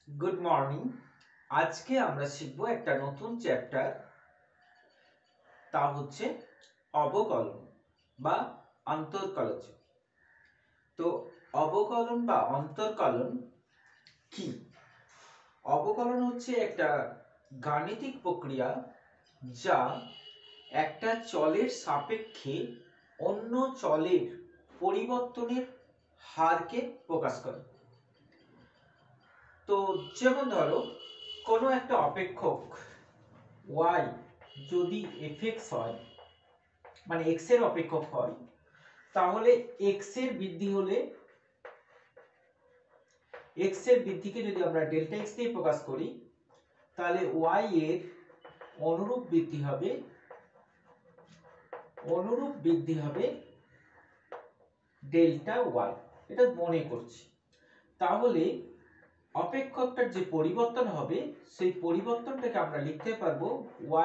Good morning. আজকে আমরা শিখব একটা নতুন চ্যাপ্টার, তা হচ্ছে অবকলন বা অন্তরকলজ। তো অবকলন বা অন্তরকলন কি? অবকলন হচ্ছে একটা গাণিতিক প্রক্রিয়া যা একটা চলের সাপেক্ষে অন্য চলের পরিবর্তনের হারকে প্রকাশ করে। তো যেমন ধরো কোনো একটা অপেক্ষক y যদি fx হয়, মানে x এর অপেক্ষক হয়, তাহলে x এর বৃদ্ধি হলে x এর বৃদ্ধিকে যদি আমরা ডেল্টা x দিয়ে প্রকাশ করি, তাহলে y এর অনুরূপ বৃদ্ধি হবে ডেল্টা y। এটা মনে করছি। তাহলে অপেক্ষকটার যে পরিবর্তন হবে সেই পরিবর্তনটাকে আমরা লিখতে পারবো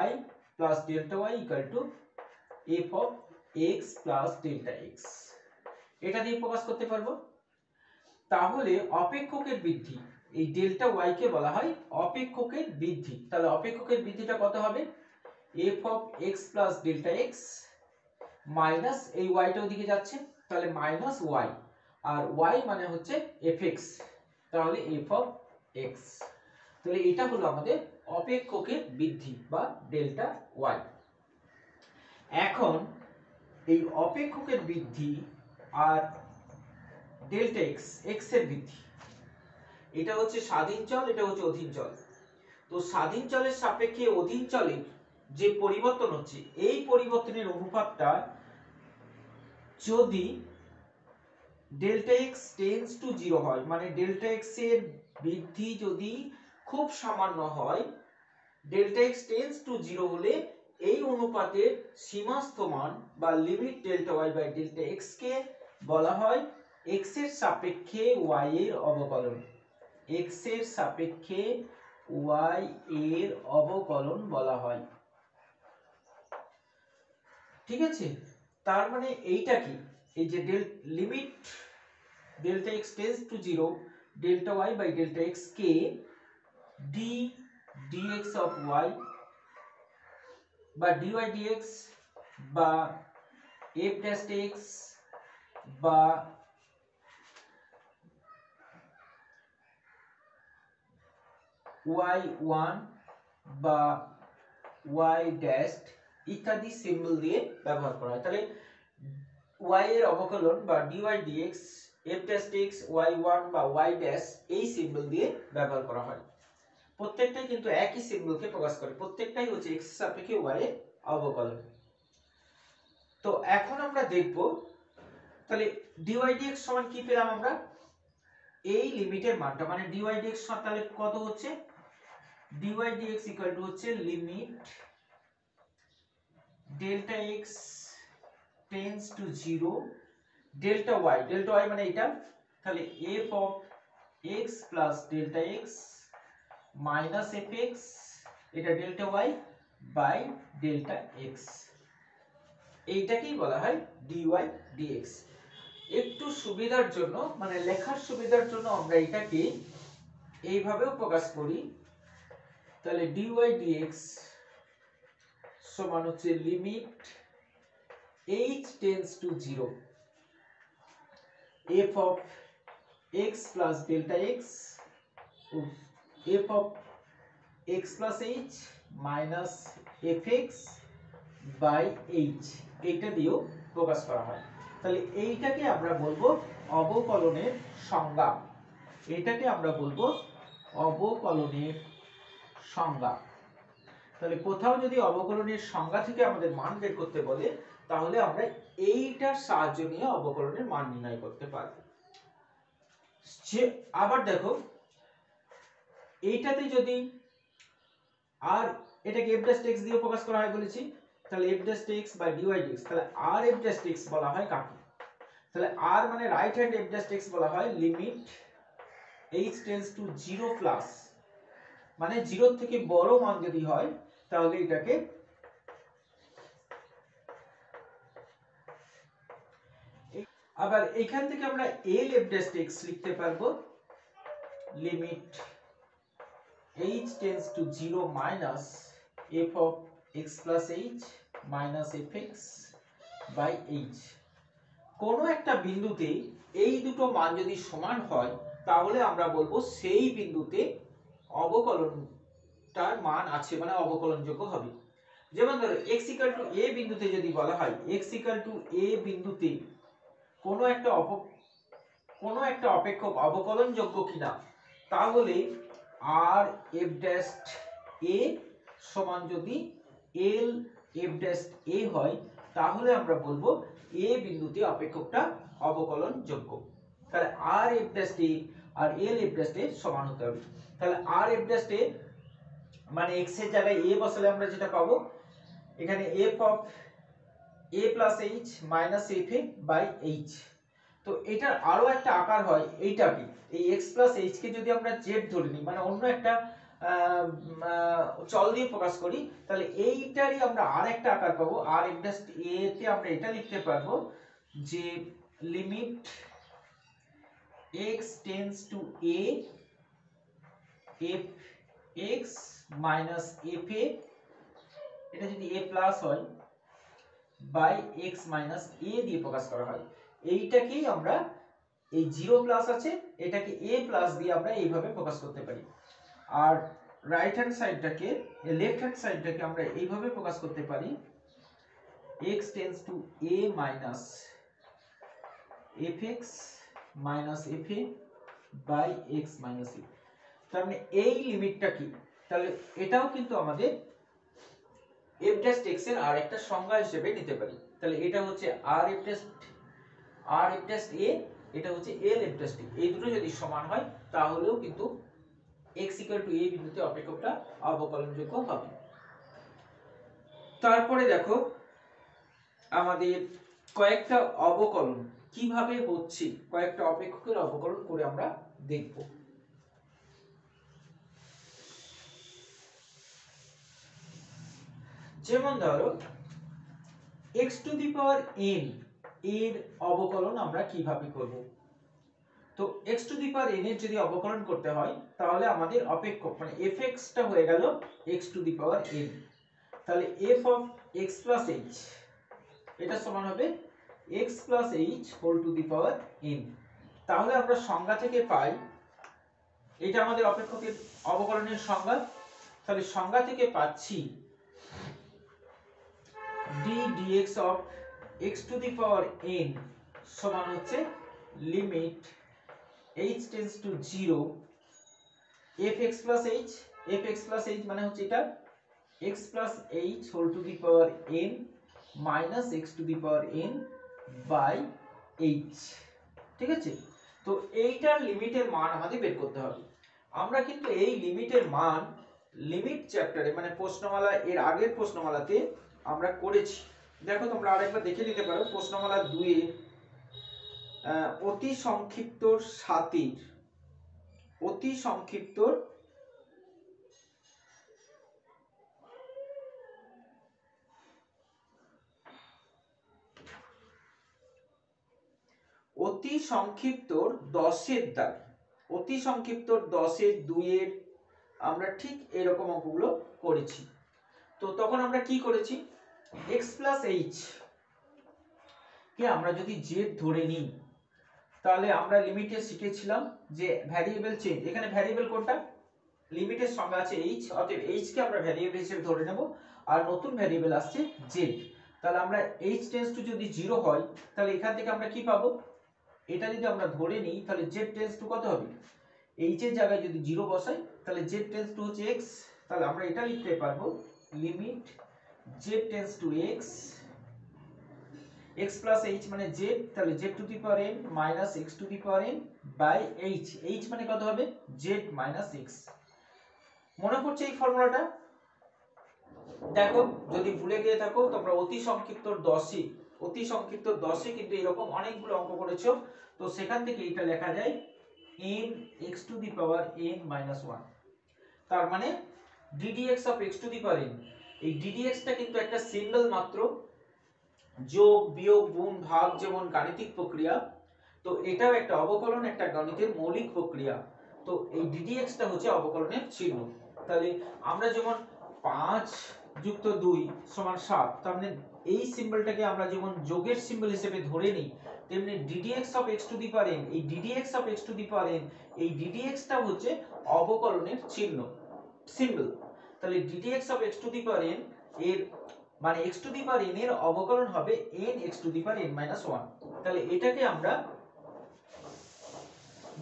y plus delta y equal to f of x plus delta x। এটা দিয়ে প্রকাশ করতে পারবো। তাহলে অপেক্ষকের বৃদ্ধি, এই ডেল্টা y কে বলা হয় অপেক্ষকের বৃদ্ধি। তাহলে অপেক্ষকের বৃদ্ধিটা কত হবে? f of x plus delta x minus এই y টা ওদিকে যাচ্ছে, তাহলে মাইনাস y, আর y মানে হচ্ছে fx, তাহলে f অফ x। তাহলে এটা হলো আমাদের অপেক্ষকের বৃদ্ধি বা ডেল্টা y। এখন এই অপেক্ষকের বৃদ্ধি আর ডেল্টা x, x এর বৃদ্ধি, এটা হচ্ছে স্বাধীন চল, এটা হচ্ছে অধীন চল। তো স্বাধীন চলের সাপেক্ষে অধীন চলের যে পরিবর্তন হচ্ছে, এই পরিবর্তনের অনুপাতটা যদি ডেল্টা এক্স টেন্ডস টু 0 হয়, মানে ডেল্টা এক্স এর বৃদ্ধি যদি খুব সামান্য হয়, ডেল্টা এক্স টেন্ডস টু 0 হলে এই অনুপাতের সীমাস্থ মান বা limit delta Y by delta x কে বলা হয় এক্স এর সাপেক্ষে ওয়াই এর অবকলন। এক্স এর সাপেক্ষে ওয়াই এর অবকলন বলা হয়। ঠিক আছে? তার মানে এইটা কি? এই যে limit delta x tends to 0 delta Y by delta x কে ডি ডিএক্স অফ ওয়াই বা ডিওয়াই ডিএক্স বা এফ ড্যাশ এক্স বা y1 বা y ড্যাশ ইত্যাদি সিম্বল দিয়ে ব্যবহার করা হয়। তাহলে y এর অবকলন বা dy dx f dash x y1 বা y ড্যাশ এই সিম্বল দিয়ে ব্যবহার করা হয়। প্রত্যেকটাই কিন্তু একই সিম্বলকে প্রকাশ করে, প্রত্যেকটাই হচ্ছে x এর সাপেক্ষে y এর অবকলন। তো এখন আমরা দেখব, তাহলে dy dx সমান কি পেলাম আমরা? এই লিমিটের মানটা, মানে dy dx তাহলে কত হচ্ছে? dy dx ইকুয়াল টু হচ্ছে limit delta x tends to 0 delta y মানে এটা, তাহলে f of x plus delta x minus fx, এটা delta y by delta x, এইটাকেই বলা হয় dy dx। একটু সুবিধার জন্য, মানে লেখার সুবিধার জন্য আমরা এটাকে এইভাবেও প্রকাশ করি। তাহলে dy dx সমান হচ্ছে limit h tends to 0 f of x plus delta x f of x plus h minus fx by h, এইটা দিয়েও প্রকাশ করা হয়। তাহলে এইটাকে আমরা বলবো অবকলনের সংজ্ঞা। এটাকে আমরা বলবো অবকলনের সংজ্ঞা। তাহলে কোথাও যদি অবকলনের সংজ্ঞা থেকে আমাদের মান বের করতে বলে, তাহলে আমরা এইটার সাহায্য নিয়ে অবকলনের মান নির্ণয় করতে পারব। আবার দেখো, এইটাতে যদি আর এটাকে f ড্যাশ x দিয়ে প্রকাশ করা হয় বলেছি, তাহলে f dash x by dy dx, তাহলে r f ড্যাশ x বলা হয় কাকে? তাহলে r মানে right hand f dash x বলা হয় limit h tends to 0 plus, মানে 0 থেকে বড় মান যদি হয়, তাহলে এটাকে আবার এখান থেকে আমরা l f ড্যাশ x লিখতে পারবো limit h tends to 0 minus f of x plus h minus fx by h। কোনো একটা বিন্দুতে এই দুটো মান যদি সমান হয় তাহলে আমরা বলবো সেই বিন্দুতে অবকলনটার মান আছে, মানে অবকলনযোগ্য হবে। যেমন ধরো x equal to a বিন্দুতে যদি বলা হয় x equal to a বিন্দুতে কোনো একটা অপেক্ষক অবকলনযোগ্য কিনা, তাহলে আর এফ ড্যাশ এ সমান যদি এল এফ ড্যাশ এ হয় তাহলে আমরা বলবো এ বিন্দুতে অপেক্ষকটা অবকলনযোগ্য। তাহলে আর এফ ড্যাশ এ আর এল এফ ড্যাশ এ সমান হতে হবে। তাহলে আর এফ ড্যাশ এ মানে x এর জায়গায় a বসালে আমরা যেটা পাবো, এখানে f of a plus h minus f a by h। তো এটার আরো একটা আকার হয় এইটাকে, এই x প্লাস h কে যদি আমরা z ধরে নিই, মানে অন্য একটা চল দিয়ে প্রকাশ করি, তাহলে এইটারই আমরা আর একটা আকার পাবো। আর f ড্যাশ a তে আমরা এটা লিখতে পারবো যে limit x tends to a f x minus f a, এটা যদি a প্লাস হয় বাই x মাইনাস a দিয়ে প্রকাশ করা হয়। এইটাকেই আমরা এই 0 প্লাস আছে এটাকে a প্লাস দিয়ে আমরা এইভাবে প্রকাশ করতে পারি। আর রাইট হ্যান্ড সাইডটাকে, লেফট হ্যান্ড সাইডটাকে আমরা এইভাবে প্রকাশ করতে পারি x tends to a minus fx minus fa by x minus a। তার মানে এই লিমিটটা কি, তাহলে এটাও কিন্তু আমাদের f ড্যাশ x এর আর একটা সংজ্ঞা হিসেবে নিতে পারি। তাহলে এটা হচ্ছে r f ড্যাশ a, এটা হচ্ছে l f ড্যাশ t। এই দুটো যদি সমান হয় তাহলেও কিন্তু x equal to a বিন্দুতে অপেক্ষকটা অবকলনযোগ্য হবে। তারপরে দেখো আমাদের কয়েকটা অবকলন কিভাবে হচ্ছে, কয়েকটা অপেক্ষকের অবকলন করে আমরা দেখব। যেমন ধরো x to the power n এর অবকলন আমরা কিভাবে করব। তো x to the power n এর যদি অবকলন করতে হয় তাহলে আমাদের অপেক্ষক মানে fx টা হয়ে গেল x to the power n। তাহলে f of x plus h এটা সমান হবে x plus h whole to the power n। তাহলে আমরা সংজ্ঞা থেকে পাই, এটা আমাদের অপেক্ষকের অবকলনের সংজ্ঞা। তাহলে সংজ্ঞা থেকে পাচ্ছি d dx of x to the power n সমান হচ্ছে limit h tends to 0 fx plus h, fx plus h মানে হচ্ছে এটা x plus h whole to the power n minus x to the power n by h। ঠিক আছে, তো এইটার লিমিটের মান আমাদের বের করতে হবে। আমরা কিন্তু এই লিমিটের মান লিমিট চ্যাপ্টারে মানে প্রশ্নমালা এর আগের প্রশ্নমালাতে আমরা করেছি। দেখো তোমরা আরেকবার দেখে নিতে পারো প্রশ্নমালা 2 এর অতি সংক্ষিপ্তর সাথীর অতি সংক্ষিপ্তর অতি সংক্ষিপ্তর 10 এর দাগ, অতি সংক্ষিপ্তর 10 এর 2 এর আমরা ঠিক এরকম অঙ্কগুলো করেছি। তো তখন আমরা কি করেছি, x প্লাস h কে আমরা যদি z ধরে নিই তাহলে আমরা লিমিটে শিখেছিলাম যে ভ্যারিয়েবল চেঞ্জ, এখানে ভ্যারিয়েবল কোনটা, লিমিটের সংজ্ঞা আছে h, অতএব h কে আমরা ভ্যারিয়েবল হিসেবে ধরে নেব আর নতুন ভ্যারিয়েবল আসছে z। তাহলে আমরা h টেন্ডস টু যদি 0 হয় তাহলে এখান থেকে আমরা কি পাবো, এটা যদি আমরা ধরে নিই তাহলে z টেন্ডস টু কত হবে, h এর জায়গায় যদি 0 বসাই তাহলে z টেন্ডস টু হচ্ছে x। তাহলে আমরা এটা লিখতে পারবো limit z tends to x, x plus h মানে z, তাহলে z to the power n minus x to the power n by h, h মানে কত হবে z মাইনাস x। মনে পড়ছে এই ফর্মুলাটা? দেখো যদি ভুলে গিয়ে থাকো তোমরা অতি সংক্ষিপ্তর 10 এ কিন্তু এরকম অনেকগুলো অঙ্ক করেছো, তো সেখান থেকে এটা লেখা যায় n x to the power n minus 1। তার মানে ddx of x to the power n, এই ddx টা কিন্তু একটা সিম্বল মাত্র, যোগ বিয়োগ গুণ ভাগ যেমন গাণিতিক প্রক্রিয়া, তো এটাও একটা অবকলন, একটা গণিতের মৌলিক প্রক্রিয়া। তো এই ddx টা হচ্ছে অবকলনের চিহ্ন। তাহলে আমরা যেমন 5 যুক্ত 2 সমান 7, তার মানে এই সিম্বলটাকে আমরা যেমন যোগের সিম্বল হিসেবে ধরে নিই, তেমনি ddx of x to the power n, এই ddx of x to the power n, এই ddx টা হচ্ছে অবকলনের চিহ্ন, সিম্বল। তাহলে ddx of x to the power n এর মানে x to the power n এর অবকলন হবে n x to the power n - 1। তাহলে এটাকে আমরা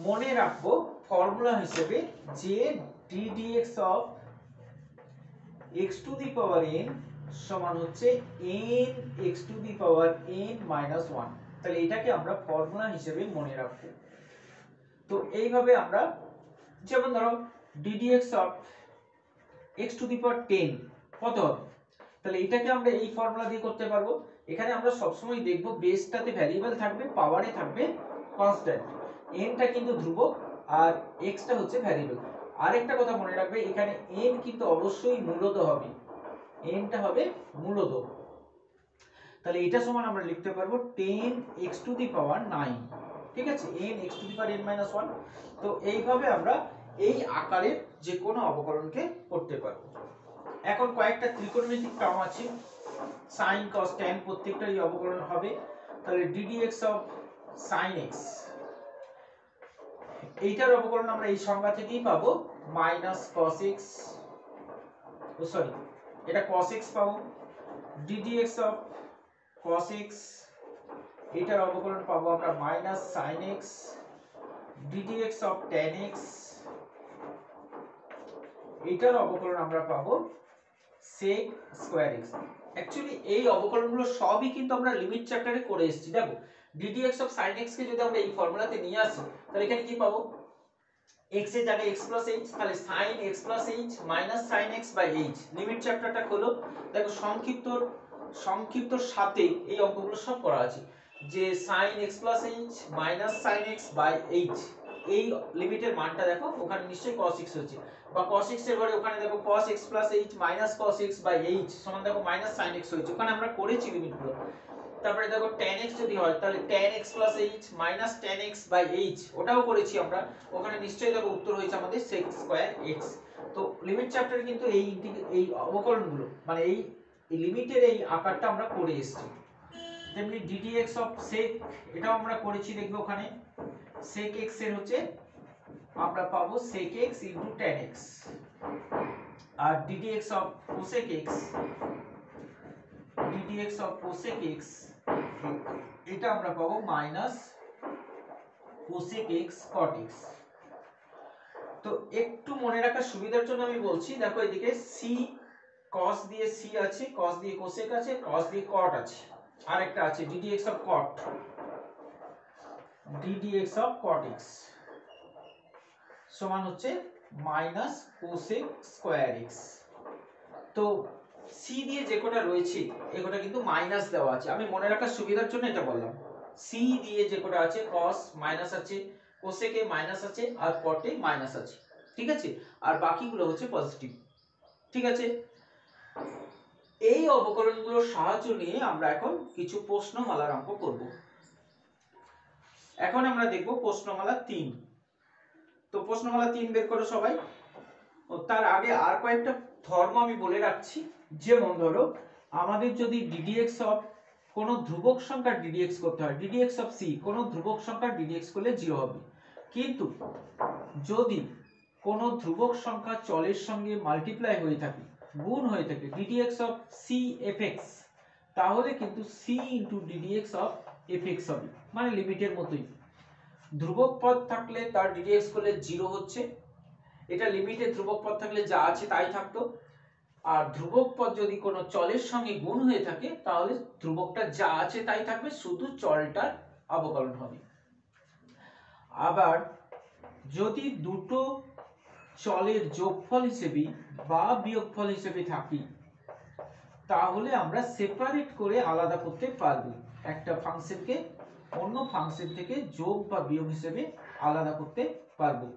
মনে রাখবো ফর্মুলা হিসেবে যে ddx of x to the power n সমান হচ্ছে n x to the power n - 1। তাহলে এটাকে আমরা ফর্মুলা হিসেবে মনে রাখবো। তো এইভাবে আমরা যেমন ধরো ddx of x to the power 10 কত হবে, তাহলে এটাকে আমরা এই ফর্মুলা দিয়ে করতে পারবো। এখানে আমরা সবসময় দেখবো বেসটাতে ভ্যারিয়েবল থাকবে, পাওয়ারে থাকবে কনস্ট্যান্ট, n টা কিন্তু ধ্রুবক আর x টা হচ্ছে ভ্যারিয়েবল। আরেকটা কথা মনে রাখবে, এখানে n কিন্তু অবশ্যই মূলদ হবে, n টা হবে মূলদ। তাহলে এটা সমান আমরা লিখতে পারবো 10x টু দি পাওয়ার 9, ঠিক আছে, n x to the power n - 1। তো এইভাবে আমরা এই আকারের যে কোনো অবকলনকে করতে পারবো। এখন কয়েকটা ত্রিকোণমিতিক টার্ম আছে, sin cos tan প্রত্যেকটারই অবকলন হবে। তাহলে ddx অফ sin x, এইটার অবকলন আমরা এই সংজ্ঞা থেকেই পাবো, মাইনাস cos x, ও সরি এটা cos x পাবো। ddx অফ cos x, এটার অবকলন পাবো আমরা minus sin x। ddx of tan x, এটার অবকলন আমরা পাবো sec স্কয়ার x। অ্যাকচুয়ালি এই অবকলনগুলো সবই কিন্তু আমরা লিমিট চ্যাপ্টারে করে এসেছি। দেখো ddx অফ sin x কে যদি আমরা এই ফর্মুলাতে নিয়ে আসি, তাহলে এখানে কি পাবো, x এর জায়গায় x প্লাস h, তাহলে sin x plus h minus sin x by h। Limit চ্যাপ্টারটা খোলো, দেখো সংক্ষিপ্তর সাথে এই অঙ্কগুলো সব করা আছে, যে sin x plus h minus sin x by h, এই লিমিটের মানটা দেখো ওখানে নিশ্চয়ই cos x হচ্ছে, বা cos x এর ঘরে ওখানে দেখো cos x plus h minus cos x by h সমান দেখো মাইনাস sin x হয়েছে, ওখানে আমরা করেছি লিমিটগুলো। তারপরে দেখো tan x যদি হয়, তাহলে tan x plus h minus tan x by h, ওটাও করেছি আমরা, ওখানে নিশ্চয়ই দেখো উত্তর হয়েছে আমাদের sec স্কয়ার x। তো লিমিট চ্যাপ্টারে কিন্তু এই অবকলনগুলো মানে এই লিমিটের এই আকারটা আমরা করে এসেছি। তেমনি ddx অফ sec, এটাও আমরা করেছি, দেখবে ওখানে sec x এর হচ্ছে আমরা পাবো sec x into tan x, আর ddx of cosec x, ddx of cosec x, এটা আমরা পাবো মাইনাস cosec x cot x। তো একটু মনে রাখার সুবিধার জন্য আমি বলছি, দেখো এদিকে c cos দিয়ে c আছে, cos দিয়ে cosec আছে, cos দিয়ে cot আছে, আর একটা আছে ddx of cot, ddx of cot x সমান হচ্ছে মাইনাস cosec স্কয়ার x। তো c দিয়ে যে কোটা রয়েছে এই কোটা কিন্তু মাইনাস দেওয়া আছে, আমি মনে রাখার সুবিধার জন্য এটা বললাম। c দিয়ে যে কোটা আছে cos মাইনাস আছে, cosec এ মাইনাস আছে, আর cot এ মাইনাস আছে, ঠিক আছে, আর বাকিগুলো হচ্ছে পজিটিভ, ঠিক আছে। এই অবকলনগুলোর সাহায্য নিয়ে আমরা এখন কিছু প্রশ্নমালার অঙ্ক করব। এখন আমরা দেখব প্রশ্নমালা 3। তো প্রশ্নমালা 3 বের করো সবাই। ও তার আগে আর কয়েকটা ধর্ম আমি বলে রাখছি, যেমন ধরো আমাদের যদি ddx অফ কোন ধ্রুবক সংখ্যার ddx করতে হয়, ddx অফ c কোন ধ্রুবক সংখ্যার ddx করলে 0 হবে, কিন্তু যদি কোন ধ্রুবক সংখ্যা চলের সঙ্গে মাল্টিপ্লাই হয়ে থাকে, গুণ হয়ে থাকে, ddx অফ c fx, তাহলে কিন্তু c into ddx of fx হবে, মানে লিমিটের মতোই। ধ্রুবক পদ থাকলে তার ddx করলে 0 হচ্ছে, এটা লিমিটে ধ্রুবক পদ থাকলে যা আছে তাই থাকতো, আর ধ্রুবক পদ যদি কোনো চলের সঙ্গে গুণ হয়ে থাকে তাহলে ধ্রুবকটা যা আছে তাই থাকবে, শুধু চলটার অবকলন হবে। আবার যদি দুটো চলের যোগফল হিসেবে বা বিয়োগফল হিসেবে থাকি, তাহলে আমরা সেপারেট করে আলাদা করতে পারবো, একটা ফাংশনকে অন্য ফাংশন থেকে যোগ বা বিয়োগ হিসেবে আলাদা করতে পারবো।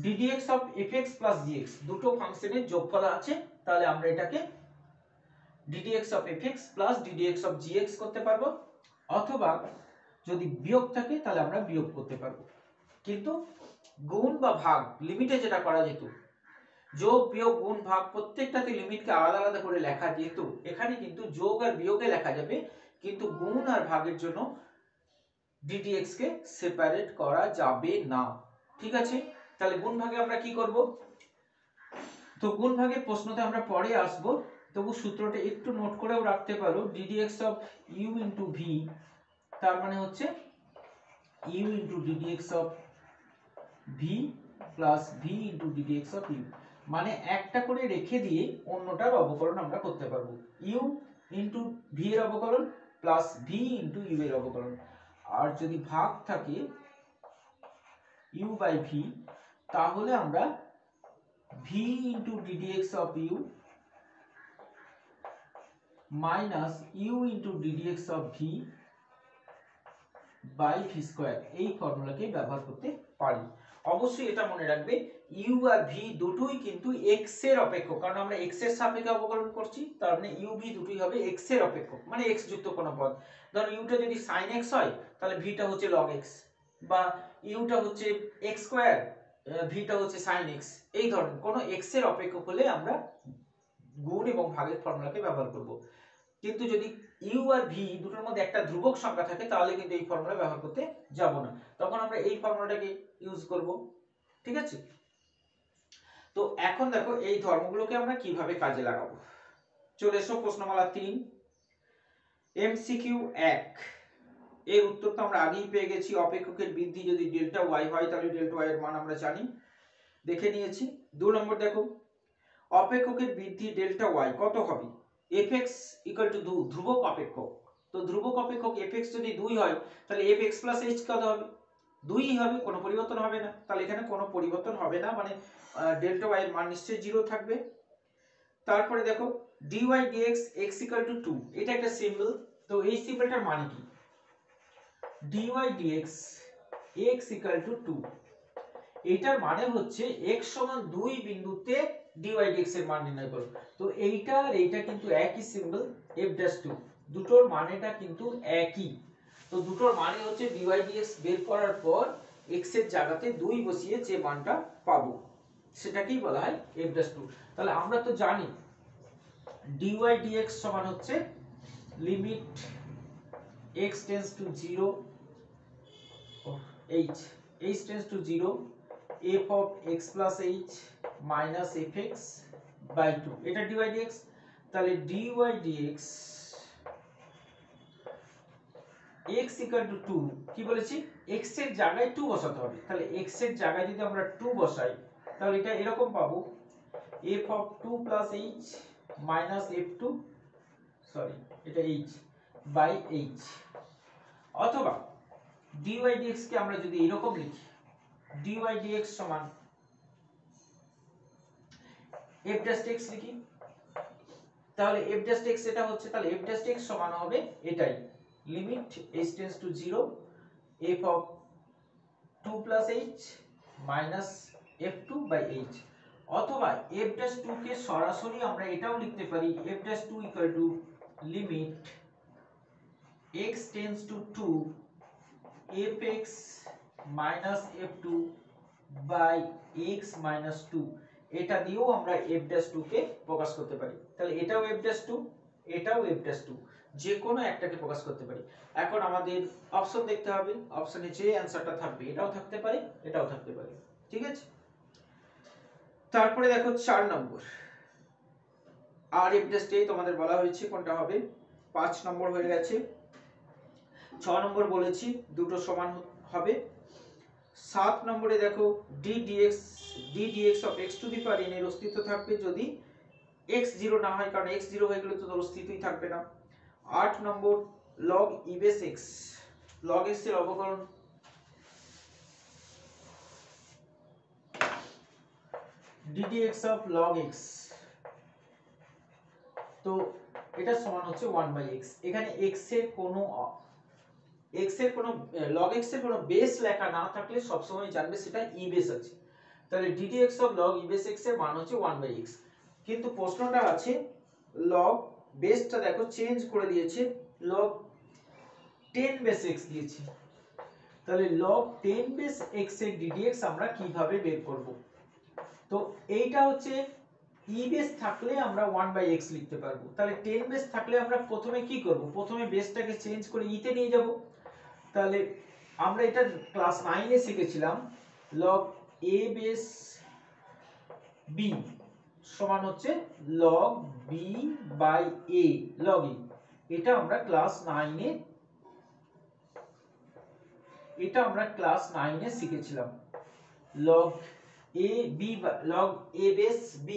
ddx of fx plus gx দুটো ফাংশনের যোগফল আছে, তাহলে আমরা এটাকে ddx of fx plus ddx of gx করতে পারবো, অথবা যদি বিয়োগ থাকে তাহলে আমরা বিয়োগ করতে পারবো। কিন্তু গুণ বা ভাগ লিমিটে যেটা করা যেত, যোগ বিয়োগ গুণ ভাগ প্রত্যেকটাতে লিমিটকে আলাদা আলাদা করে লেখা যেত, এখানে কিন্তু যোগ আর বিয়োগে লেখা যাবে, কিন্তু গুণ আর ভাগের জন্য ddx কে সেপারেট করা যাবে না। ঠিক আছে, তাহলে গুণ ভাগে আমরা কি করব? তো গুণ ভাগের প্রশ্নতে আমরা পরে আসব, তবু সূত্রটা একটু নোট করেও রাখতে পারো। ddx of u into v, তার মানে হচ্ছে u into ddx of v plus v into ddx of u, মানে একটা করে রেখে দিয়ে অন্যটার অবকলন আমরা করতে পারবো। u ইনটু v এর অবকলন প্লাস v ইনটু u এর অবকলন। আর যদি ভাগ থাকে u বাই v, তাহলে আমরা v into ddx of u minus u into ddx of v by v square, এই ফর্মুলাকে ব্যবহার করতে পারি। অবশ্যই এটা মনে রাখবে, u আর v দুটোই কিন্তু x এর অপেক্ষক, কারণ আমরা x এর সাপেক্ষে অবকলন করছি, তার মানে u v দুটোই হবে x এর অপেক্ষক, মানে x যুক্ত কোনো পদ। ধরুন u টা যদি sin x হয়, তাহলে v টা হচ্ছে log x, বা u টা হচ্ছে x স্কয়ার, v টা হচ্ছে sin x, এই ধরনের কোনো x এর অপেক্ষক হলে আমরা গুণ এবং ভাগের ফর্মুলাকে ব্যবহার করব। কিন্তু যদি u আর v দুটোর মধ্যে একটা ধ্রুবক সংখ্যা থাকে, তাহলে কিন্তু এই ফর্মুলা ব্যবহার করতে যাব না, তখন আমরা এই ফর্মুলাটাকে ইউজ করব। ঠিক আছে, তো এখন দেখো এই ধর্মগুলোকে আমরা কিভাবে কাজে লাগাবো। চলে এসো প্রশ্নমালা 3, এমসিকিউ 1 এর উত্তর তো আমরা আগেই পেয়ে গেছি। অপেক্ষকের বৃদ্ধি যদি ডেল্টা ওয়াই হয়, তাহলে ডেল্টা ওয়াই এর মান আমরা জানি, দেখে নিয়েছি। 2 নম্বর দেখো, অপেক্ষকের বৃদ্ধি ডেল্টা ওয়াই কত হবে? fx ইকুয়াল টু ধ্রুবক অপেক্ষক, তো ধ্রুবক অপেক্ষক fx যদি 2 হয়, তাহলে fx প্লাস h কত হবে? 2ই হবে, কোনো পরিবর্তন হবে না। তাহলে এখানে কোনো পরিবর্তন হবে না, মানে ডেল্টা ওয়াই এর মান নিশ্চয়ই 0 থাকবে। তারপরে দেখো dy dx x equal to 2, এটা একটা সিম্বল, তো এই সিম্বলটার মানে কি? dy dx x equal to 2, এটার মানে হচ্ছে x সমান 2 বিন্দুতে dy dx এর মান নির্ণয় করো। তো এইটা আর এইটা কিন্তু একই সিম্বল f'2, দুটোর মানেটা কিন্তু একই। তো দুটোর মানে হচ্ছে dy dx বের করার পর x এর জায়গাতে 2 বসিয়ে যে মানটা পাবো, সেটাকেই বলা হয় f'2। তাহলে আমরা তো জানি dy dx সমান হচ্ছে limit x tends to 0 h tends to 0 f of x plus h minus fx by 2, এটা dy dx। তাহলে dy dx x equal to 2, কি বলেছি? x এর জায়গায় 2 বসাতে হবে, তাহলে x এর জায়গায় যদি আমরা 2 বসাই, তাহলে এটা এরকম পাবো f of 2 plus h minus f2, sorry এটা h by h। অথবা dy dx কে আমরা যদি এরকম লিখি, dy dx সমান f dash x লিখি, তাহলে f dash x এটা হচ্ছে, তাহলে f dash x সমান হবে এটাই, limit h tends to 0 f of 2 plus h minus f2 by h। অথবা f dash 2 কে সরাসরি আমরা এটাও লিখতে পারি, f dash 2 equal to limit x tends to 2 fx minus f2 by x minus 2, এটা দিয়েও আমরা f dash 2 কে প্রকাশ করতে পারি। তাহলে এটাও f dash 2, এটাও f dash 2, যে কোনো একটাকে প্রকাশ করতে পারি। এখন আমাদের অপশন দেখতে হবে, অপশনে যে অ্যানসারটা থাকবে এটাও থাকতে পারে, এটাও থাকতে পারে। ঠিক আছে, তারপরে দেখো 4 নম্বর, আর f dash a তোমাদের বলা হয়েছে কোনটা হবে, 5 নম্বর হয়ে গেছে। 6 নম্বর বলেছি দুটো সমান হবে। 7 নম্বরে দেখো d dx of x to the power n এর অস্তিত্ব থাকবে যদি x 0 না হয়, কারণ x 0 হয়ে গেলে তো তার অস্তিত্বই থাকবে না। 8 নম্বর log e base x, log x এর অবকলন d dx of log x, তো এটা সমান হচ্ছে 1/x। এখানে x এর কোনো log x এর কোনো বেস লেখা না থাকলে সব সময় জানবে সেটা e বেস আছে, তাহলে d dx of log e base x এর মান হচ্ছে 1/x। কিন্তু প্রশ্নটা আছে log বেসটা দেখো চেঞ্জ করে দিয়েছে, log 10 base x দিয়েছে, তাহলে log 10 বেস x এর ddx আমরা কিভাবে বের করব? তো এইটা হচ্ছে e বেস থাকলে আমরা 1/x লিখতে পারবো। তাহলে 10 বেস থাকলে আমরা প্রথমে কি করব? প্রথমে বেসটাকে চেঞ্জ করে e তে নিয়ে যাব। তাহলে আমরা এটা ক্লাস 9 এ শিখেছিলাম log a বেস b সমান হচ্ছে log b by a log e। এটা আমরা ক্লাস 9 এ শিখেছিলাম log a b log a base b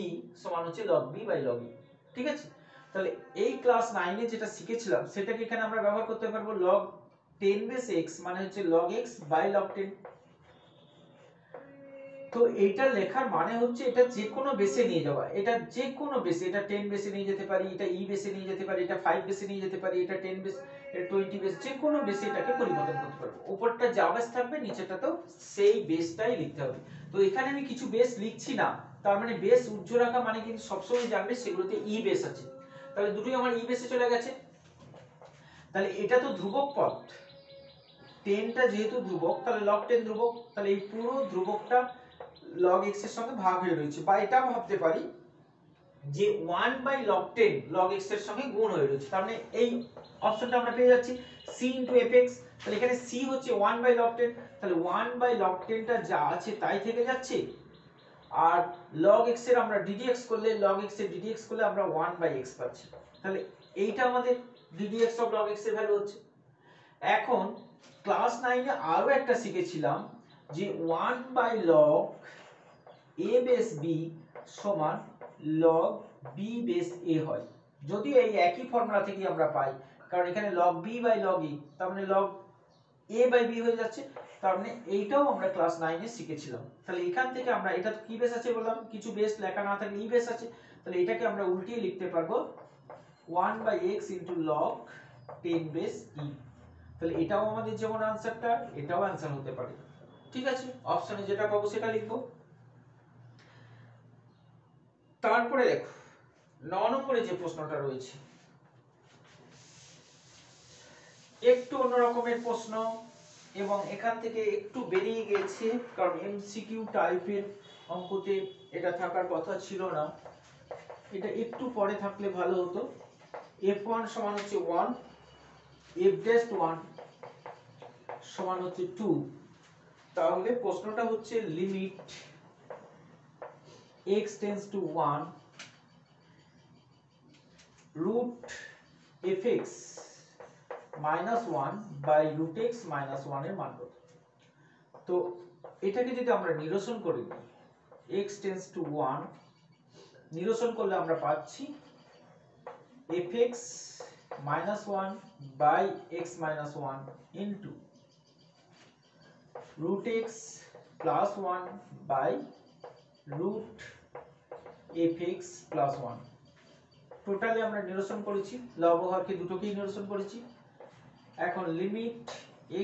সমান হচ্ছে log b by log e। ঠিক আছে, তাহলে এই ক্লাস 9 এ যেটা শিখেছিলাম সেটাকে এখানে আমরা ব্যবহার করতে পারবো log 10 বেস x মানে হচ্ছে log x বাই log 10। তো এইটা লেখার মানে হচ্ছে এটা যে কোনো বেসে নিয়ে যাওয়া, এটা যে কোনো বেসে, এটা 10 বেসে নিয়ে যেতে পারি, এটা e বেসে নিয়ে যেতে পারি, এটা 5 বেসে নিয়ে যেতে পারি, এটা 10 বেস, এটা 20 বেস, যে কোনো বেসে এটাকে পরিবর্তন করতে পারবো। উপরটা যা বেস থাকবে নিচেটাতেও সেই বেসটাই লিখতে হবে। তো এখানে আমি কিছু বেস লিখছি না, তার মানে বেস উজ্জ্ব রাখা মানে কিন্তু সবসময় জানবে সেগুলোতে e বেস আছে। তাহলে দুটোই আমার e বেসে চলে গেছে। তাহলে এটা তো ধ্রুবক পদ, 10টা যেহেতু ধ্রুবক তাহলে log 10 ধ্রুবক, তাহলে এই পুরো ধ্রুবকটা log x এর সঙ্গে ভাগ হয়ে রয়েছে, বা এটা ভাবতে পারি যে 1/log 10 log x এর সঙ্গে গুণ হয়ে রয়েছে। তার মানে এই অপশনটা আমরা পেয়ে যাচ্ছি c fx। তাহলে এখানে c হচ্ছে 1/log 10, তাহলে 1/log 10 টা যা আছে তাই থেকে যাচ্ছে, আর log x এর আমরা ddx করলে log x এর ddx করলে আমরা 1/x পাচ্ছি। তাহলে এইটা আমাদের ddx of log x এর ভ্যালু হচ্ছে। এখন ক্লাস 9 এ আরো একটা শিখেছিলাম যে 1/log a বেস b সমান log b বেস a হয়। যদিও এই একই ফর্মুলা থেকে আমরা পাই, কারণ এখানে log b by log e, তার মানে log a বাই b হয়ে যাচ্ছে। তার মানে এইটাও আমরা ক্লাস 9 এ শিখেছিলাম। তাহলে এখান থেকে আমরা, এটা কি বেস আছে বললাম, কিছু বেস লেখা না থাকলে e বেস আছে, তাহলে এটাকে আমরা উল্টিয়ে লিখতে পারবো 1/x log 10 বেস e। তাহলে এটাও আমাদের যেমন आंसरটা, এটাও आंसर হতে পারে। ঠিক আছে, অপশনে যেটা পাবো সেটা লিখবো। তারপরে দেখো 9 নম্বরে যে প্রশ্নটা রয়েছে একটু অন্য রকমের প্রশ্ন, এবং এখান থেকে একটু বেরিয়ে গেছে, কারণ এমসিকিউ টাইপের অঙ্কতে এটা থাকার কথা ছিল না, এটা একটু পরে থাকলে ভালো হতো। f1 সমান হচ্ছে 1, f'1 সমান হচ্ছে 2। তাহলে প্রশ্নটা হচ্ছে limit x tends to 1 root fx minus 1 by root x minus 1 এর মান কত? তো এটাকে যদি আমরা নিরসন করি, x টেন্ডস টু 1 নিরসন করলে আমরা পাচ্ছি fx minus 1 by x minus 1 into root x plus 1 by root fx plus 1। Totally আমরা নিরসন করেছি, লব হরকে দুটোকেই নিরসন করেছি। এখন limit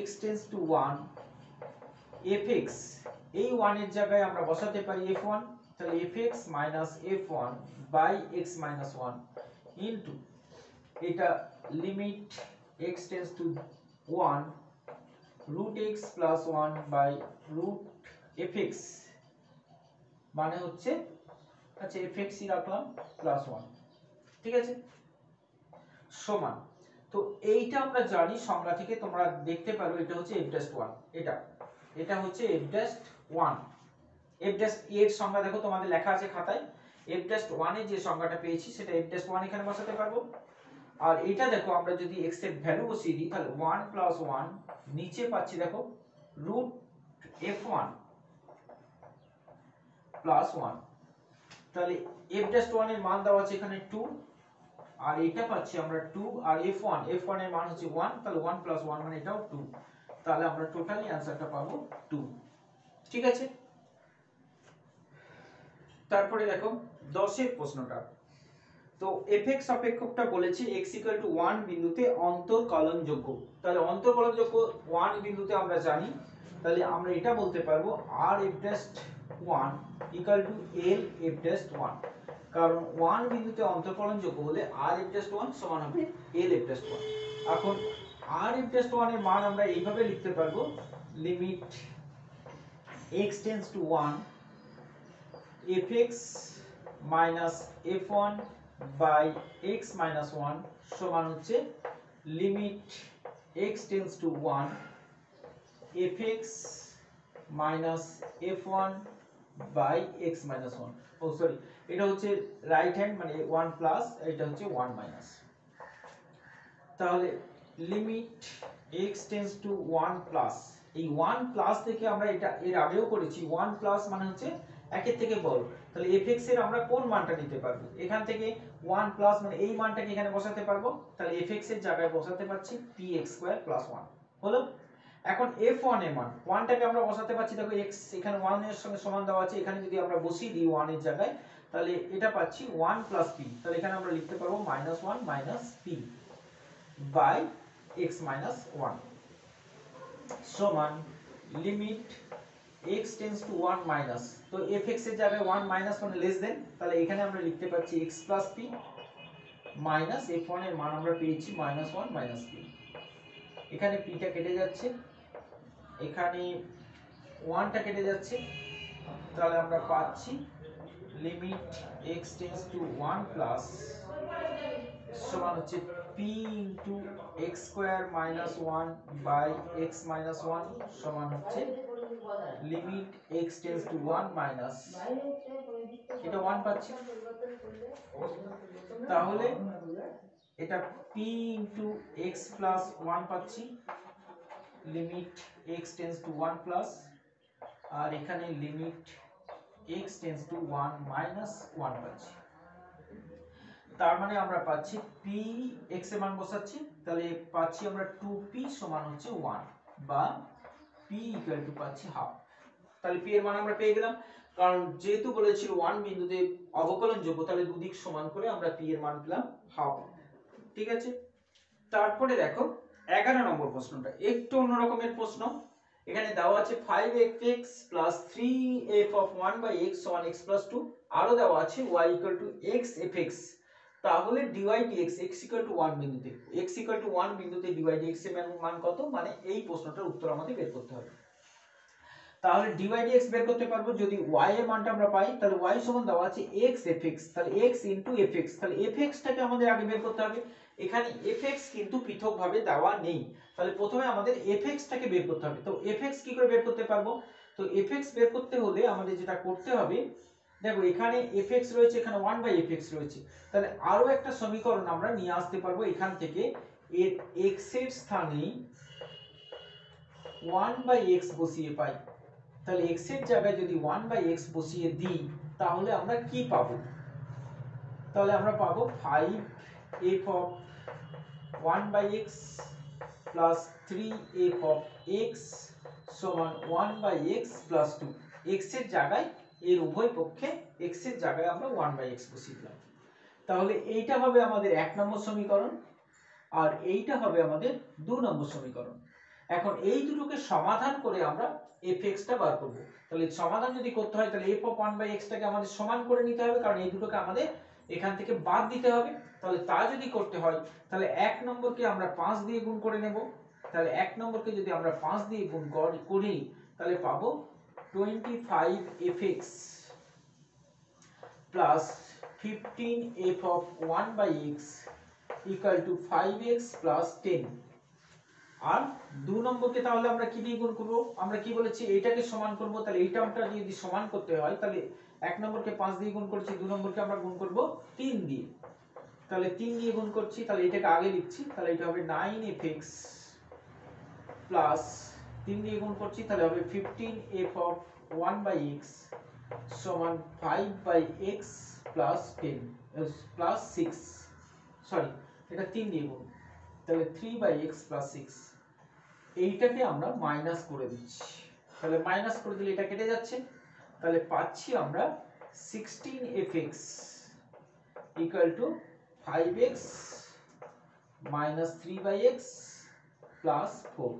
x tends to 1 fx, এই 1 এর জায়গায় আমরা বসাতে পারি f1, তাহলে fx minus f1 by x minus 1 into এটা limit x tends to 1 root x plus 1 by root fx মানে হচ্ছে, আচ্ছা fx ই রাখলাম প্লাস 1। ঠিক আছে, সমান। তো এইটা আমরা জানি সংজ্ঞা থেকে, তোমরা দেখতে পারো এটা হচ্ছে f'1, এটা হচ্ছে f'1। f' এর সংজ্ঞা দেখো তোমাদের লেখা আছে খাতায়, f'1 এর যে সংজ্ঞাটা পেয়েছি সেটা f'1 এখানে বসাতে পারবো। আর এটা দেখো আমরা যদি x এর ভ্যালু বসিয়ে দিই তাহলে 1 প্লাস 1 নিচে পাচ্ছি দেখো রুট f1 প্লাস 1। তাহলে f'1 এর মান দেওয়া আছে এখানে 2, আর এটা পাচ্ছি আমরা 2, আর f1 এর মান হচ্ছে 1, তাহলে 1 প্লাস 1 মানে এটাও 2। তাহলে আমরা টোটালি आंसरটা পাবো 2। ঠিক আছে, তারপরে দেখো 10 এর প্রশ্নটা। তো fx অপেক্ষকটা বলেছে x 1 বিন্দুতে অন্তরকলনযোগ্য। তাহলে অন্তরকলনযোগ্য 1 বিন্দুতে আমরা জানি, তাহলে আমরা এটা বলতে পারবো r(f'1 l f'1, কারণ 1 বিন্দুতে অন্তরকলনযোগ্য হলে r(f'1 সমান হবে l f'1। এখন r(f'1 এর মান আমরা এইভাবে লিখতে পারবো limit x tends to 1 fx minus f1 by x minus 1 সমান হচ্ছে limit x tends to 1 fx minus f1 by x minus 1। ও সরি, এটা হচ্ছে রাইট হ্যান্ড মানে 1 প্লাস, এটা হচ্ছে 1 মাইনাস। তাহলে limit x tends to 1 plus, এই 1 প্লাস থেকে আমরা এটা এর আগেও করেছি, 1 প্লাস মানে হচ্ছে একের থেকে বড়। তাহলে fx এর আমরা কোন মানটা নিতে পারবো? এখান থেকে 1 প্লাস মানে এই মানটাকে এখানে বসাতে পারবো। তাহলে fx এর জায়গায় বসাতে পারছি px² + 1 হলো। এখন f1 এর মান, 1টাকে আমরা বসাতে পারছি, দেখো x এখানে 1 এর সঙ্গে সমান দেওয়া আছে, এখানে যদি আমরা বসিয়ে দিই 1 এর জায়গায়, তাহলে এটা পাচ্ছি 1 + p। তাহলে এখানে আমরা লিখতে পারবো -1 - p বাই x মাইনাস 1 সমান limit x tends to 1 minus, তো fx এর জায়গায় 1 মাইনাস মানে লেস দেন, তাহলে এখানে আমরা লিখতে পাচ্ছি x + p মাইনাস f1 এর মান আমরা পেয়েছি -1 - p। এখানে p টা কেটে যাচ্ছে, এখানে 1 টা কেটে যাচ্ছে, তাহলে আমরা পাচ্ছি limit x tends to 1 plus সমান হচ্ছে p into x² - 1 by x minus 1 সমান হচ্ছে limit x tends to 1 minus, এটা 1 পাচ্ছি, তাহলে এটা p ইনটু x প্লাস 1 পাচ্ছি limit x tends to 1 plus, আর এখানে limit x tends to 1 minus 1 পাচ্ছি। তার মানে আমরা পাচ্ছি p x এর মান বসাচ্ছি, তাহলে পাচ্ছি আমরা 2p সমান হচ্ছে 1 বা p ইকুয়াল টু পাচ্ছি হাফ। তাহলে p এর মান আমরা পেয়ে গেলাম, কারণ যেহেতু বলেছিল 1 বিন্দুতে অবকলন যোগ্য, তাহলে দুদিক সমান করে আমরা p এর মান পেলাম হাফ। ঠিক আছে, তারপরে দেখো 11 নম্বর প্রশ্নটা একটু অন্য রকমের প্রশ্ন। এখানে দেওয়া আছে 5fx + 3f of 1 by x সমান x + 2, আরো দেওয়া আছে y = x fx। তাহলে dy dx x = 1 বিন্দুতে, x = 1 বিন্দুতে dy dx এর মান কত, মানে এই প্রশ্নটার উত্তর আমাদের বের করতে হবে। তাহলে dy dx বের করতে পারবো যদি y এর মানটা আমরা পাই, তাহলে y সমান দেওয়া আছে x fx, তাহলে x * fx, তাহলে fx টাকে আমাদের আগে বের করতে হবে। এখানে fx কিন্তু পৃথকভাবে দেওয়া নেই, তাহলে প্রথমে আমাদের fx টাকে বের করতে হবে। তো fx কি করে বের করতে পারবো? তো fx বের করতে হলে আমাদের যেটা করতে হবে, দেখো এখানে fx রয়েছে, এখানে 1/fx রয়েছে, তাহলে আরো একটা সমীকরণ আমরা নিয়ে আসতে পারবো এখান থেকে, এর x এর স্থানে 1/x বসিয়ে পাই। তাহলে x এর জায়গায় যদি 1/x বসিয়ে দিই, তাহলে আমরা কি পাবো? তাহলে আমরা পাবো 5f of 1/x plus 3f of x সমান 1/x plus 2। x এর জায়গায় এর উভয় পক্ষে x এর জায়গায় আমরা 1/x বসিয়ে দিলাম। তাহলে এইটা হবে আমাদের 1 নম্বর সমীকরণ, আর এইটা হবে আমাদের 2 নম্বর সমীকরণ। এখন এই দুটোকে সমাধান করে আমরা fx টা বার করব। তাহলে সমাধান যদি করতে হয়, তাহলে f of 1/x টাকে আমাদের সমান করে নিতে হবে, কারণ এই দুটোকে আমাদের এখান থেকে বাদ দিতে হবে। তাহলে তা যদি করতে হয়, তাহলে 1 নম্বরকে আমরা 5 দিয়ে গুণ করে নেব। তাহলে 1 নম্বরকে যদি আমরা 5 দিয়ে গুণ করি, তাহলে পাবো 25fx plus 15f of 1/x equal to 5x plus 10। আর 2 নম্বরকে তাহলে আমরা কি দিয়ে গুণ করব? আমরা কি বলেছি, এইটাকে সমান করব, তাহলে এই টার্মটা যদি সমান করতে হয়, তাহলে 1 নম্বরকে 5 দিয়ে গুণ করেছি, 2 নম্বরকে আমরা গুণ করব 3 দিয়ে। তাহলে 3 দিয়ে গুণ করছি, তাহলে এটাকে আগে লিখছি, তাহলে এটা হবে 9fx প্লাস 3 দিয়ে গুণ করছি, তাহলে হবে 15f of 1/x সমান 5/x plus 10 plus 6, সরি এটা 3 দিয়ে গুণ, তাহলে 3/x plus 6। এইটাকে আমরা মাইনাস করে দিচ্ছি, তাহলে মাইনাস করে দিলে এটা কেটে যাচ্ছে, তাহলে পাচ্ছি আমরা 16fx equal to 5x minus 3/x plus 4।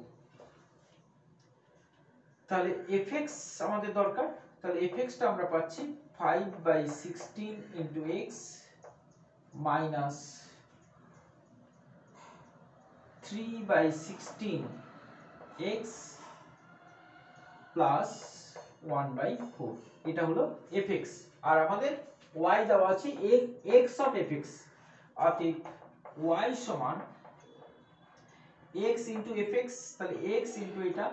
তাহলে fx আমাদের দরকার, তাহলে fx টা আমরা পাচ্ছি 5/16 into x minus 3/16 x plus 1/4, এটা হলো fx। আর আমাদের y দেওয়া আছে x অফ fx, অতএব y সমান x ইনটু fx, তাহলে x ইনটু এটা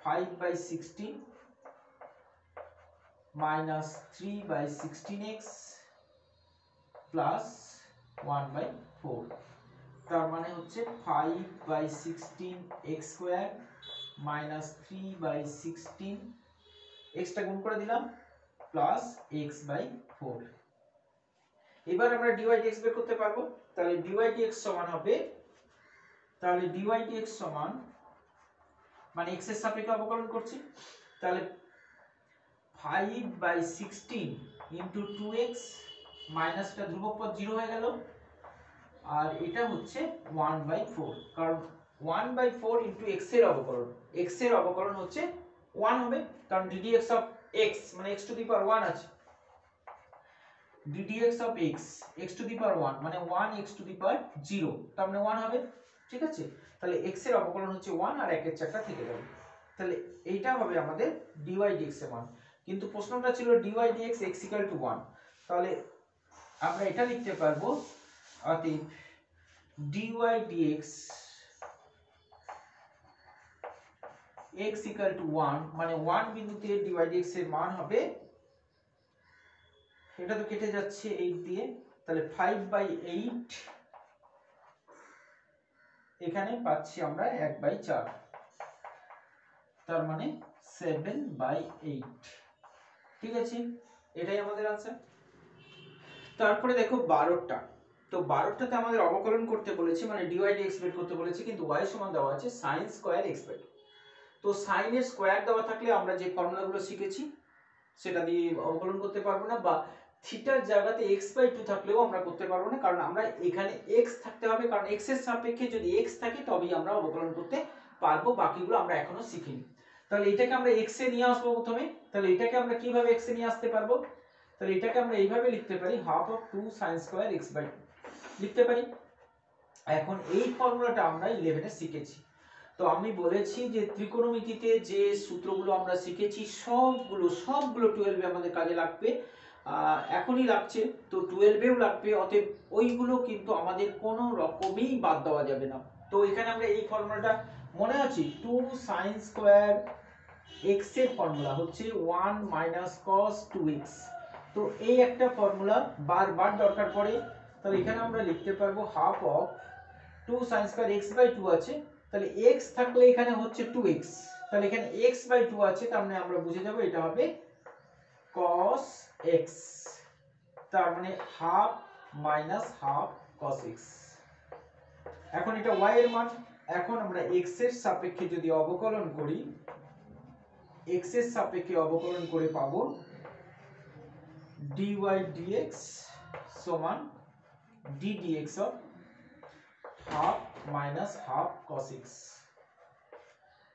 5/16 মাইনাস 3/16x প্লাস 1/4, তার মানে হচ্ছে 5/16 x স্কয়ার মাইনাস 3/16, এক্সটা গুণ করে দিলাম প্লাস x/4। এবার আমরা dy dx বের করতে পারবো, তাহলে dy dx সমান হবে, তাহলে dy dx সমান মানে x এর সাপেক্ষে অবকলন করছি, তাহলে 5/16 ইনটু 2x মাইনাসটা ধ্রুবক পদ 0 হয়ে গেল, আর এটা হচ্ছে 1/4, কারণ 1/4 ইনটু x এর অবকলন, x এর অবকলন হচ্ছে 1 হবে, কারণ ddx অফ x মানে x টু দি পাওয়ার 1 আছে, ddx of x to the power 1 মানে 1 x টু দি পাওয়ার 0, তার মানে 1 হবে, ঠিক আছে। তাহলে x এর অবকলন হচ্ছে 1 আর 1 এর চারটা থেকে যাবে, তাহলে এইটা হবে আমাদের dy dx এর মান। কিন্তু প্রশ্নটা ছিল dy dx x equal to 1, তাহলে আমরা এটা লিখতে পারবো, অতএব dy dx x equal to 1 মানে 1 বিন্দুতে dy dx এর মান হবে, এটা তো কেটে যাচ্ছে 8 দিয়ে, তাহলে 5/8, এখানে পাচ্ছি আমরা 1/4, তার মানে 7/8, ঠিক আছে, এটাই আমাদের आंसर। তারপরে দেখো 12টা, তো 12টাতে আমাদের অবকলন করতে বলেছে মানে dy dx বের করতে বলেছে, কিন্তু y সমান দেওয়া আছে sin স্কয়ার x/2। তো sin এর স্কয়ার দেওয়া থাকলে আমরা যে ফর্মুলাগুলো শিখেছি সেটা দিয়ে অবকলন করতে পারবো না, বা থিটার জায়গাতে x/2 থাকলেও আমরা করতে পারবো না, কারণ আমরা এখানে x থাকতে হবে, কারণ x এর সাপেক্ষে যদি x থাকে তবেই আমরা অবকলন করতে পারবো, বাকিগুলো আমরা এখনো শিখিনি। তাহলে এটাকে আমরা x এ নিয়ে আসবো প্রথমে, তাহলে এটাকে আমরা কিভাবে x এ নিয়ে আসতে পারবো, তাহলে এটাকে আমরা এইভাবে লিখতে পারি, half of 2 sin square x/2 লিখতে পারি। এখন এই ফর্মুলাটা আমরা 11 এ শিখেছি। তো আমি বলেছি যে ত্রিকোণমিতিতে যে সূত্রগুলো আমরা শিখেছি সবগুলো 12 এ আমাদের কাজে লাগবে, এখনই লাগছে, তো 12 এও লাগবে, অতএব ওইগুলো কিন্তু আমাদের কোনো রকমই বাদ দেওয়া যাবে না। তো এখানে আমরা এই ফর্মুলাটা মনে আছে, 2 sin স্কয়ার x এর ফর্মুলা হচ্ছে 1 মাইনাস cos 2x, তো এই একটা ফর্মুলা বারবার দরকার পড়ে, তাহলে এখানে আমরা লিখতে পারবো half of 2 sin square x/2 আছে, তাহলে x থাকলে এখানে হচ্ছে 2x, তাহলে এখানে x/2 আছে, তার মানে আমরা বুঝে যাব এটা হবে cos x, তার মানে half minus half cos x। এখন এটা y এর মান, এখন আমরা x এর সাপেক্ষে যদি অবকলন করি, x এর সাপেক্ষে অবকলন করে পাবো dy dx সমান d dx of half minus half cos x।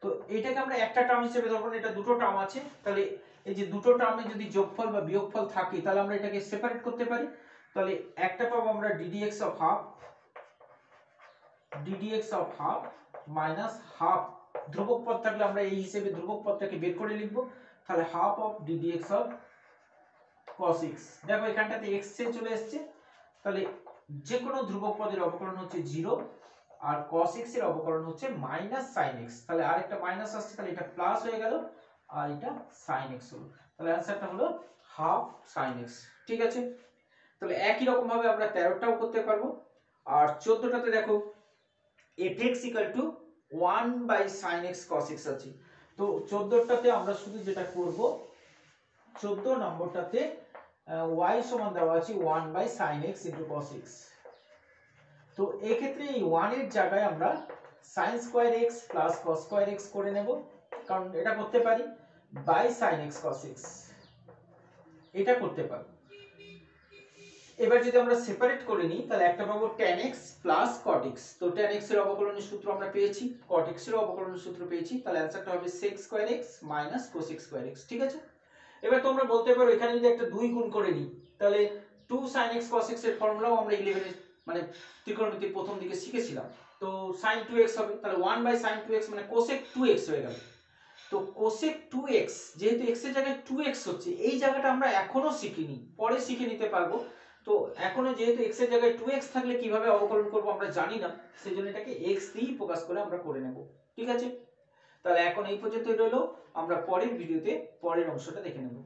তো এটাকে আমরা একটা টার্ম হিসেবে ধরব না, এটা দুটো টার্ম আছে, তাহলে এই যে দুটো টার্মে যদি যোগফল বা বিয়োগফল থাকে তাহলে আমরা এটাকে সেপারেট করতে পারি, তাহলে একটা পাবো আমরা d dx of half minus half, ধ্রুবক পদ থাকলে আমরা এই হিসেবে ধ্রুবক পদটাকে বের করে লিখব, তাহলে half of d dx of cos x। দেখো এখানটাতে x এ চলে আসছে, তাহলে যে কোনো ধ্রুবক পদের অবকলন হচ্ছে 0 আর cos x এর অবকলন হচ্ছে মাইনাস sin x, তাহলে আরেকটা মাইনাস আসছে, তাহলে এটা প্লাস হয়ে গেল আর এটা sin x হলো, তাহলে आंसरটা হলো হাফ sin x, ঠিক আছে। তাহলে একই রকম ভাবে আমরা 13টাও করতে পারবো, আর 14টাতে দেখো fx = 1/sin x cos x আছে, তো 14টাতে আমরা শুধু যেটা করব, 14 নম্বরটাতে y সমান দেওয়া আছে 1/sin x * cos x, তো এই ক্ষেত্রে এই 1 এর জায়গায় আমরা sin square x plus cos square x করে নেব, কারণ এটা করতে পারি, by sin x cos x এটা করতে পারি। এবার যদি আমরা সেপারেট করে নিই তাহলে একটা পাবো tan x plus cot x, তো tan x এর অবকলনের সূত্র আমরা পেয়েছি, cot x এর অবকলনের সূত্র পেয়েছি, তাহলে आंसरটা হবে sec square x minus cosec square x, ঠিক আছে। এবার তোমরা বলতে পারো এখানে যদি একটা 2 গুণ করে নিই তাহলে 2 sin x cos x এর ফর্মুলাও আমরা 11 এর মানে ত্রিকোণমিতির প্রথম দিকে শিখেছিলাম, তো sin 2x হবে, তাহলে 1/sin 2x মানে cosec 2x হয়ে গেল। তো কোসেক 2x, যেহেতু x এর জায়গায় 2x হচ্ছে, এই জায়গাটা আমরা এখনো শিখিনি, পরে শিখে নিতে পারবো। তো এখনো যেহেতু x এর জায়গায় 2x থাকলে কিভাবে অবকলন করব আমরা জানি না, সেজন্য এটাকে x দিয়েই প্রকাশ করে আমরা করে নেব। ঠিক আছে, তাহলে এখন এই পর্যন্তই রইলো, আমরা পরের ভিডিওতে পরের অংশটা দেখে নেব।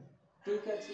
ঠিক আছে।